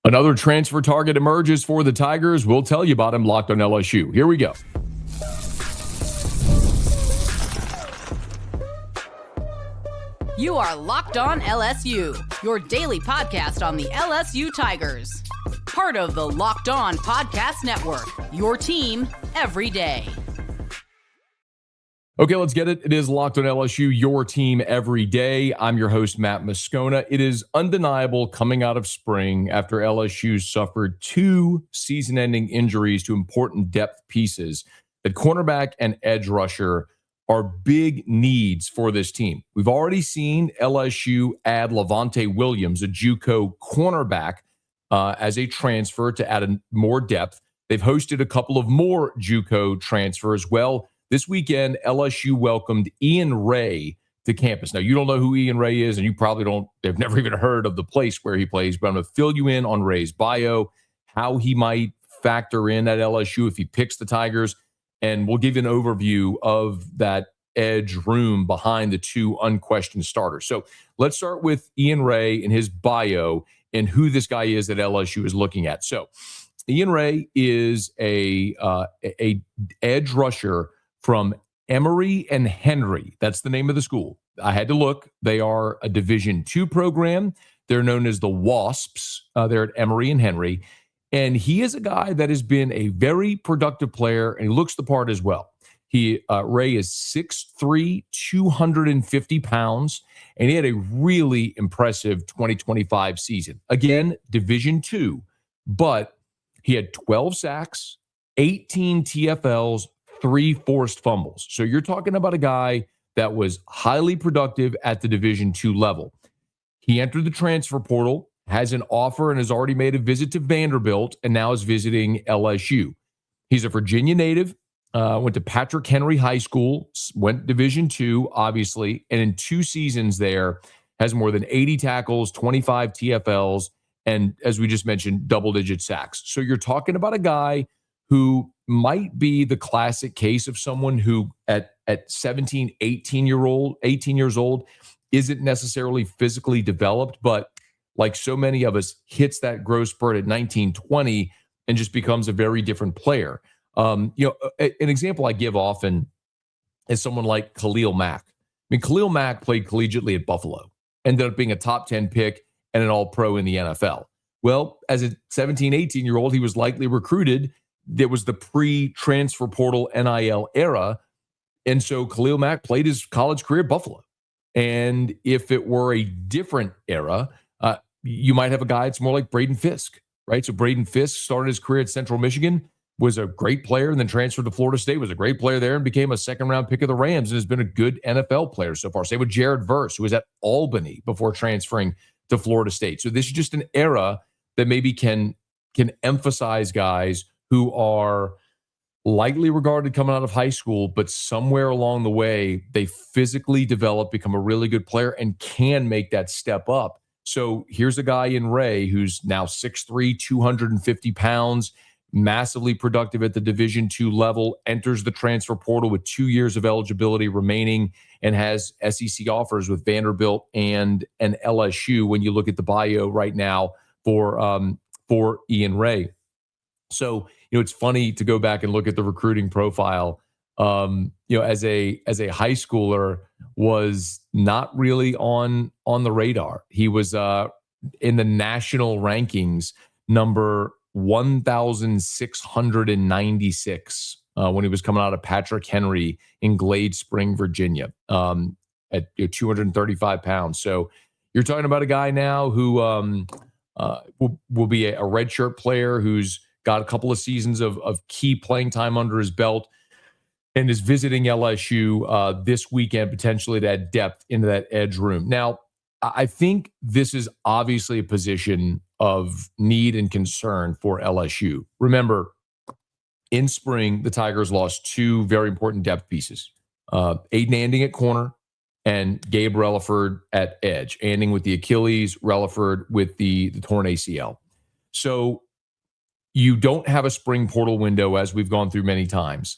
Another transfer target emerges for the Tigers. We'll tell you about him. Locked on LSU. Here we go. You are Locked On LSU, your daily podcast on the LSU Tigers. Part of the Locked On Podcast Network, your team every day. Okay, let's get it. It is Locked on LSU, your team every day. I'm your host, Matt Moscona. It is undeniable coming out of spring after LSU suffered 2 season-ending injuries to important depth pieces that cornerback and edge rusher are big needs for this team. We've already seen LSU add Levante Williams, a JUCO cornerback, as a transfer to add more depth. They've hosted a couple of more JUCO transfers. Well, this weekend, LSU welcomed Ean Rhea to campus. Now, you don't know who Ean Rhea is, and you probably they've never even heard of the place where he plays, but I'm going to fill you in on Rhea's bio, how he might factor in at LSU if he picks the Tigers, and we'll give you an overview of that edge room behind the 2 unquestioned starters. So let's start with Ean Rhea and his bio and who this guy is that LSU is looking at. So Ean Rhea is a edge rusher from Emory and Henry. That's the name of the school. I had to look. They are a Division II program. They're known as the Wasps. They're at Emory and Henry. And he is a guy that has been a very productive player, and he looks the part as well. Rhea is 6'3", 250 pounds, and he had a really impressive 2025 season. Again, Division II, but he had 12 sacks, 18 TFLs, 3 forced fumbles. So you're talking about a guy that was highly productive at the Division II level. He entered the transfer portal, has an offer, and has already made a visit to Vanderbilt, and now is visiting LSU. He's a Virginia native, went to Patrick Henry High School, went Division II, obviously, and in 2 seasons there has more than 80 tackles, 25 TFLs, and as we just mentioned, double-digit sacks. So you're talking about a guy who might be the classic case of someone who at 17, 18 years old isn't necessarily physically developed, but like so many of us, hits that growth spurt at 19, 20 and just becomes a very different player. An example I give often is someone like Khalil Mack. I mean, Khalil Mack played collegiately at Buffalo, ended up being a top 10 pick and an all-pro in the NFL. Well, as a 17, 18-year-old, he was likely recruited. There was the pre-transfer portal NIL era. And so Khalil Mack played his college career at Buffalo. And if it were a different era, you might have a guy that's more like Braden Fisk, right? So Braden Fisk started his career at Central Michigan, was a great player, and then transferred to Florida State, was a great player there, and became a second-round pick of the Rams, and has been a good NFL player so far. Same with Jared Verse, who was at Albany before transferring to Florida State. So this is just an era that maybe can emphasize guys who are lightly regarded coming out of high school, but somewhere along the way, they physically develop, become a really good player, and can make that step up. So here's a guy in Rhea who's now 6'3", 250 pounds, massively productive at the Division II level, enters the transfer portal with 2 years of eligibility remaining, and has SEC offers with Vanderbilt and LSU when you look at the bio right now for Ean Rhea. So, it's funny to go back and look at the recruiting profile. As a high schooler, was not really on the radar. He was in the national rankings, number 1,696 when he was coming out of Patrick Henry in Glade Spring, Virginia, at 235 pounds. So you're talking about a guy now who will be a redshirt player who's got a couple of seasons of key playing time under his belt, and is visiting LSU this weekend, potentially to add depth into that edge room. Now, I think this is obviously a position of need and concern for LSU. Remember, in spring, the Tigers lost 2 very important depth pieces. Aidan Anding at corner and Gabe Reliford at edge. Anding with the Achilles, Reliford with the torn ACL. So you don't have a spring portal window, as we've gone through many times.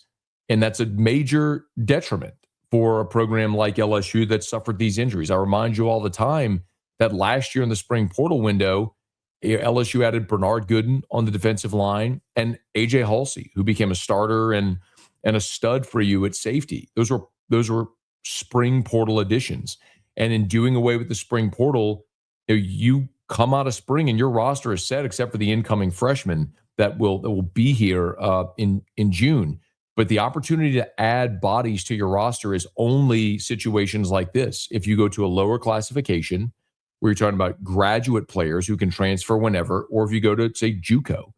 And that's a major detriment for a program like LSU that suffered these injuries. I remind you all the time that last year in the spring portal window, LSU added Bernard Gooden on the defensive line and AJ Halsey, who became a starter and a stud for you at safety. Those were spring portal additions. And in doing away with the spring portal, you come out of spring and your roster is set, except for the incoming freshmen that will be here in June. But the opportunity to add bodies to your roster is only situations like this. If you go to a lower classification, where you're talking about graduate players who can transfer whenever, or if you go to, say, JUCO,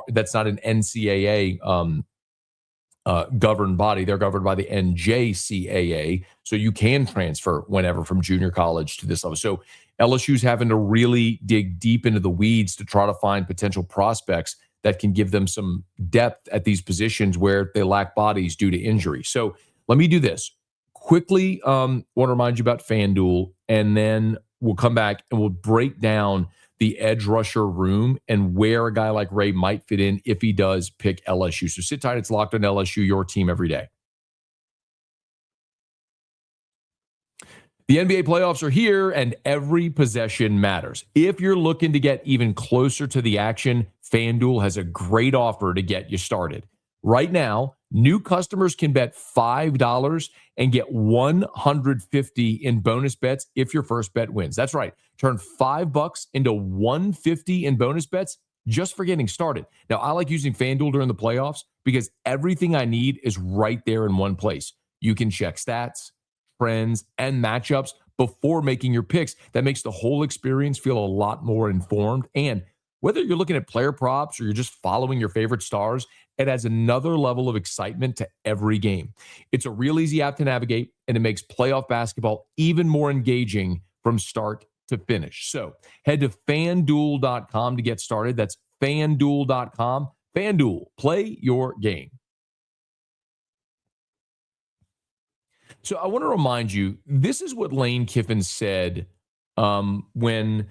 that's not an NCAA governed body. They're governed by the NJCAA, so you can transfer whenever from junior college to this level. So LSU's having to really dig deep into the weeds to try to find potential prospects that can give them some depth at these positions where they lack bodies due to injury. So let me do this. Quickly, want to remind you about FanDuel, and then we'll come back and we'll break down the edge rusher room and where a guy like Ray might fit in if he does pick LSU. So sit tight. It's Locked on LSU, your team every day. The NBA playoffs are here, and every possession matters. If you're looking to get even closer to the action, FanDuel has a great offer to get you started. Right now, new customers can bet $5 and get $150 in bonus bets if your first bet wins. That's right. Turn $5 into $150 in bonus bets just for getting started. Now, I like using FanDuel during the playoffs because everything I need is right there in one place. You can check stats, trends, and matchups before making your picks. That makes the whole experience feel a lot more informed. And whether you're looking at player props or you're just following your favorite stars, it adds another level of excitement to every game. It's a real easy app to navigate, and it makes playoff basketball even more engaging from start to finish. So head to FanDuel.com to get started. That's FanDuel.com. FanDuel, play your game. So I want to remind you, this is what Lane Kiffin said when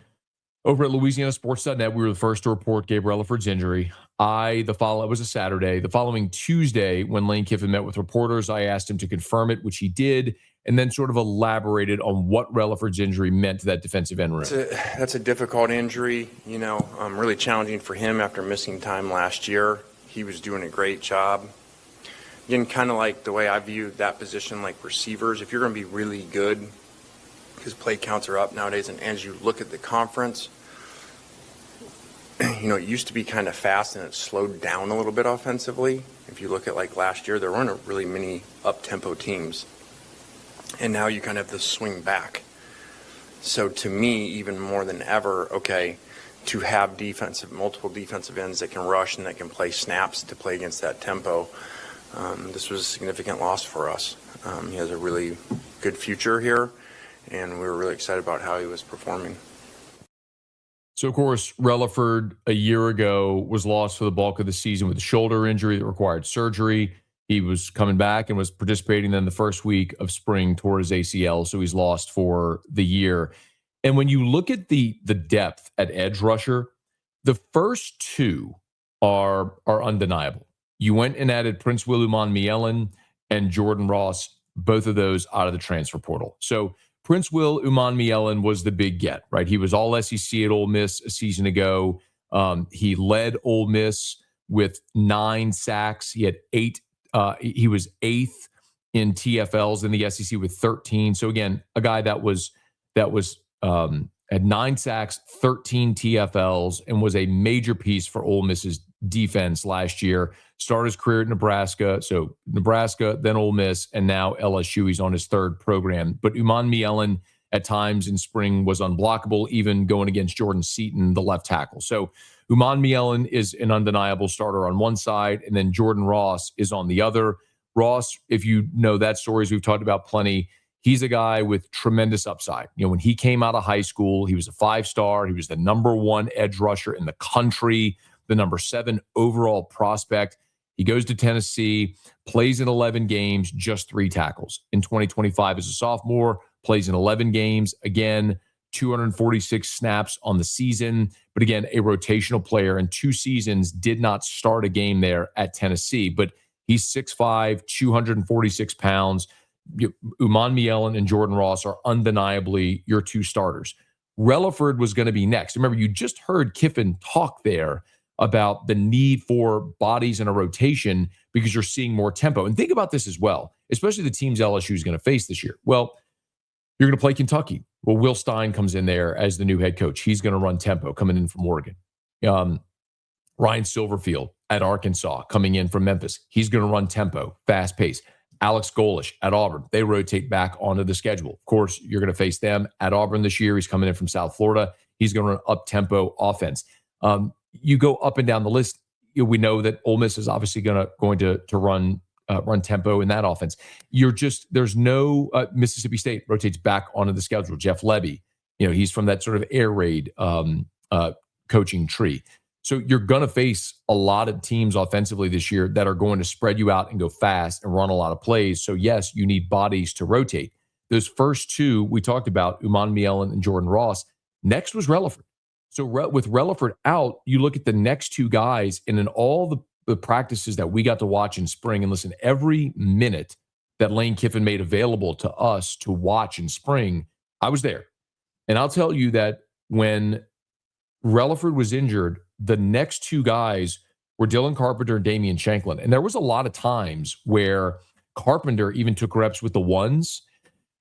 over at LouisianaSports.net, we were the first to report Gabe Reliford's injury. It was a Saturday. The following Tuesday, when Lane Kiffin met with reporters, I asked him to confirm it, which he did, and then sort of elaborated on what Reliford's injury meant to that defensive end room. That's a difficult injury, really challenging for him after missing time last year. He was doing a great job. Again, kind of like the way I view that position, like receivers, if you're going to be really good, because play counts are up nowadays, and as you look at the conference, it used to be kind of fast and it slowed down a little bit offensively. If you look at like last year, there weren't really many up-tempo teams. And now you kind of have this swing back. So to me, even more than ever, to have multiple defensive ends that can rush and that can play snaps to play against that tempo, this was a significant loss for us. He has a really good future here, and we were really excited about how he was performing. So, of course, Reliford a year ago was lost for the bulk of the season with a shoulder injury that required surgery. He was coming back and was participating then the first week of spring toward his ACL, so he's lost for the year. And when you look at the depth at edge rusher, the first two are undeniable. You went and added Princewill, Umanmielen, and Jordan Ross, both of those out of the transfer portal. So Princewill, Umanmielen was the big get, right? He was all SEC at Ole Miss a season ago. He led Ole Miss with 9 sacks. He had 8. He was 8th in TFLs in the SEC with 13. So again, a guy that had 9 sacks, 13 TFLs, and was a major piece for Ole Miss's defense last year. Started his career at Nebraska. So Nebraska, then Ole Miss, and now LSU. He's on his 3rd program. But Umanmielen at times in spring was unblockable, even going against Jordan Seaton, the left tackle. So Umanmielen is an undeniable starter on one side, and then Jordan Ross is on the other. Ross, if you know that story, as we've talked about plenty, he's a guy with tremendous upside. When he came out of high school, he was a 5-star. He was the number 1 edge rusher in the country, the number 7 overall prospect. He goes to Tennessee, plays in 11 games, just 3 tackles. In 2025 as a sophomore, plays in 11 games, again, 246 snaps on the season. But again, a rotational player in 2 seasons, did not start a game there at Tennessee. But he's 6'5", 246 pounds. Umanmielen and Jordan Ross are undeniably your 2 starters. Reliford was going to be next. Remember, you just heard Kiffin talk there about the need for bodies in a rotation because you're seeing more tempo. And think about this as well, especially the teams LSU is going to face this year. Well, you're going to play Kentucky. Well, Will Stein comes in there as the new head coach. He's going to run tempo coming in from Oregon. Ryan Silverfield at Arkansas coming in from Memphis. He's going to run tempo, fast pace. Alex Golish at Auburn. They rotate back onto the schedule. Of course, you're going to face them at Auburn this year. He's coming in from South Florida. He's going to run up-tempo offense. You go up and down the list. We know that Ole Miss is obviously going to run tempo in that offense. There's no Mississippi State rotates back onto the schedule. Jeff Lebby, he's from that sort of air raid coaching tree. So you're going to face a lot of teams offensively this year that are going to spread you out and go fast and run a lot of plays. So yes, you need bodies to rotate. Those first two we talked about, Umanmielen and Jordan Ross. Next was Reliford. So with Reliford out, you look at the next two guys, and in all the practices that we got to watch in spring, and listen, every minute that Lane Kiffin made available to us to watch in spring, I was there. And I'll tell you that when Reliford was injured, the next two guys were Dylan Carpenter and Damian Shanklin. And there was a lot of times where Carpenter even took reps with the ones.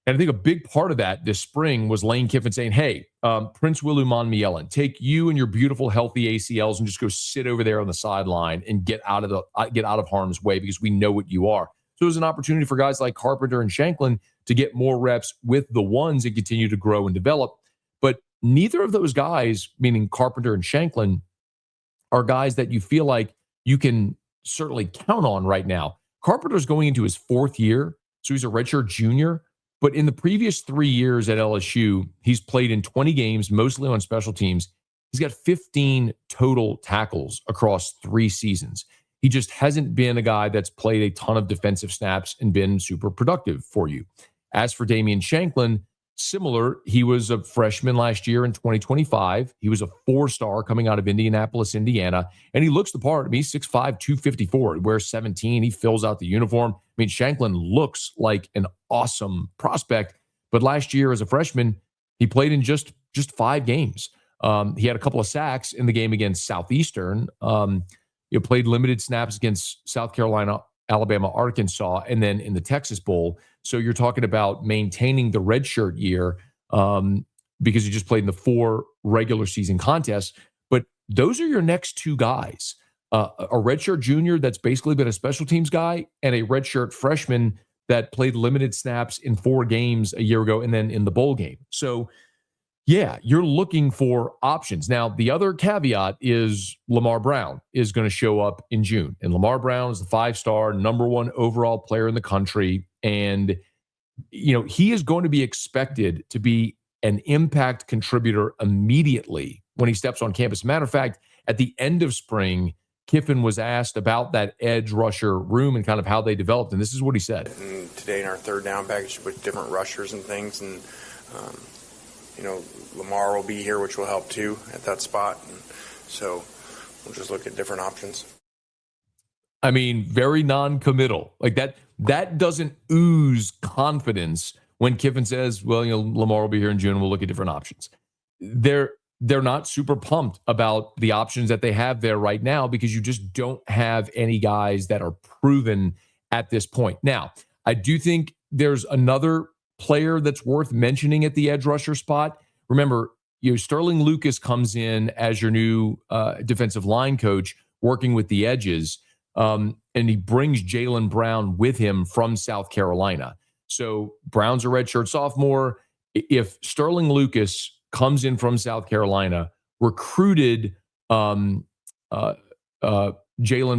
And I think a big part of that this spring was Lane Kiffin saying, hey, Princewill Umanmielen, take you and your beautiful, healthy ACLs and just go sit over there on the sideline and get out of harm's way because we know what you are. So it was an opportunity for guys like Carpenter and Shanklin to get more reps with the ones and continue to grow and develop. But neither of those guys, meaning Carpenter and Shanklin, are guys that you feel like you can certainly count on right now. Carpenter's going into his fourth year, so he's a redshirt junior. But in the previous 3 years at LSU, he's played in 20 games, mostly on special teams. He's got 15 total tackles across 3 seasons. He just hasn't been a guy that's played a ton of defensive snaps and been super productive for you. As for Damian Shanklin, similar, he was a freshman last year in 2025. He was a 4-star coming out of Indianapolis, Indiana, and he looks the part. I mean, he's 6'5", 254. He wears 17. He fills out the uniform. I mean, Shanklin looks like an awesome prospect, but last year as a freshman, he played in just 5 games. He had a couple of sacks in the game against Southeastern. Played limited snaps against South Carolina, Alabama, Arkansas, and then in the Texas Bowl. So you're talking about maintaining the redshirt year because you just played in the 4 regular season contests. But those are your next 2 guys, a redshirt junior that's basically been a special teams guy and a redshirt freshman that played limited snaps in 4 games a year ago and then in the bowl game. So yeah, you're looking for options. Now, the other caveat is Lamar Brown is going to show up in June. And Lamar Brown is the 5-star, number 1 overall player in the country. And, he is going to be expected to be an impact contributor immediately when he steps on campus. Matter of fact, at the end of spring, Kiffin was asked about that edge rusher room and kind of how they developed. And this is what he said. And today in our third down package with different rushers and things. And, Lamar will be here, which will help too at that spot. And so we'll just look at different options. I mean, very non-committal. Like that doesn't ooze confidence when Kiffin says, well, Lamar will be here in June. We'll look at different options. They're not super pumped about the options that they have there right now because you just don't have any guys that are proven at this point. Now, I do think there's another player that's worth mentioning at the edge rusher spot. Remember, Sterling Lucas comes in as your new defensive line coach, working with the edges, and he brings Jaylen Brown with him from South Carolina. So Brown's a redshirt sophomore. If Sterling Lucas comes in from South Carolina, recruited Jaylen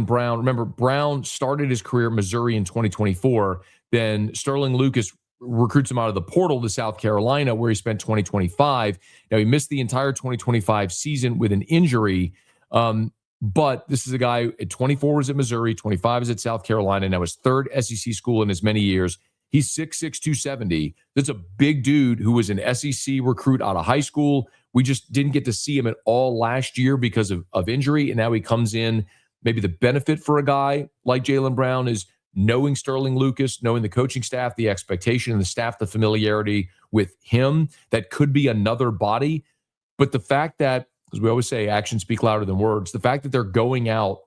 Brown. Remember, Brown started his career at Missouri in 2024. Then Sterling Lucas recruits him out of the portal to South Carolina, where he spent 2025. Now, he missed the entire 2025 season with an injury, but this is a guy at 24 was at Missouri, 25 is at South Carolina, now his 3rd SEC school in as many years. He's 6'6", 270. That's a big dude who was an SEC recruit out of high school. We just didn't get to see him at all last year because of injury, and now he comes in. Maybe the benefit for a guy like Jaylen Brown is knowing Sterling Lucas, knowing the coaching staff, the expectation and the staff, the familiarity with him, that could be another body. But the fact that, as we always say, actions speak louder than words, the fact that they're going out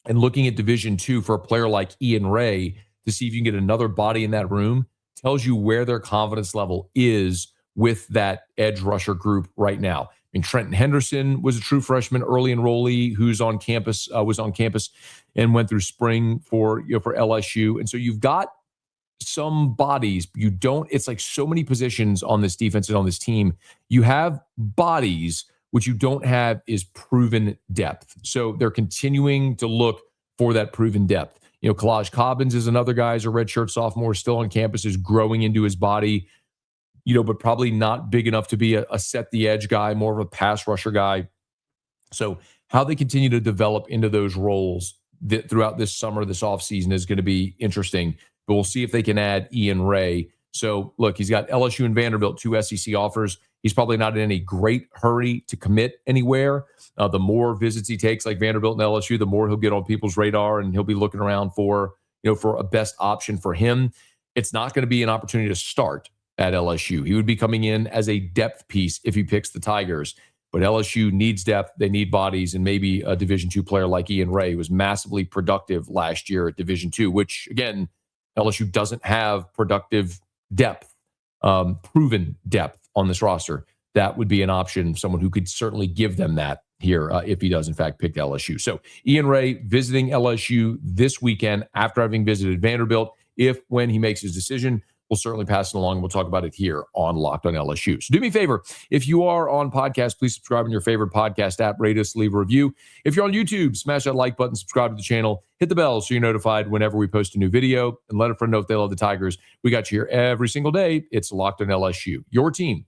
and looking at Division II for a player like Ean Rhea to see if you can get another body in that room tells you where their confidence level is with that edge rusher group right now. I mean, Trenton Henderson was a true freshman, early enrollee who's on campus, was on campus and went through spring for LSU. And so you've got some bodies. You don't, it's like so many positions on this defense and on this team. You have bodies. What you don't have is proven depth. So they're continuing to look for that proven depth. Kalaj Cobbins is another guy, as a redshirt sophomore, still on campus, is growing into his body, but probably not big enough to be a set the edge guy, more of a pass rusher guy. So how they continue to develop into those roles throughout this summer, this offseason, is going to be interesting. But we'll see if they can add Ean Rhea. So look, he's got LSU and Vanderbilt, 2 SEC offers. He's probably not in any great hurry to commit anywhere. The more visits he takes, like Vanderbilt and LSU, the more he'll get on people's radar, and he'll be looking around for a best option for him. It's not going to be an opportunity to start at LSU. He would be coming in as a depth piece if he picks the Tigers. But LSU needs depth. They need bodies, and maybe a Division II player like Ean Rhea was massively productive last year at Division II, which, again, LSU doesn't have productive depth, proven depth on this roster. That would be an option, someone who could certainly give them that here if he does, in fact, pick LSU. So Ean Rhea visiting LSU this weekend after having visited Vanderbilt. When he makes his decision, we'll certainly pass it along, and we'll talk about it here on Locked on LSU. So do me a favor. If you are on podcast, please subscribe in your favorite podcast app, rate us, leave a review. If you're on YouTube, smash that like button, subscribe to the channel, hit the bell so you're notified whenever we post a new video, and let a friend know if they love the Tigers. We got you here every single day. It's Locked on LSU, your team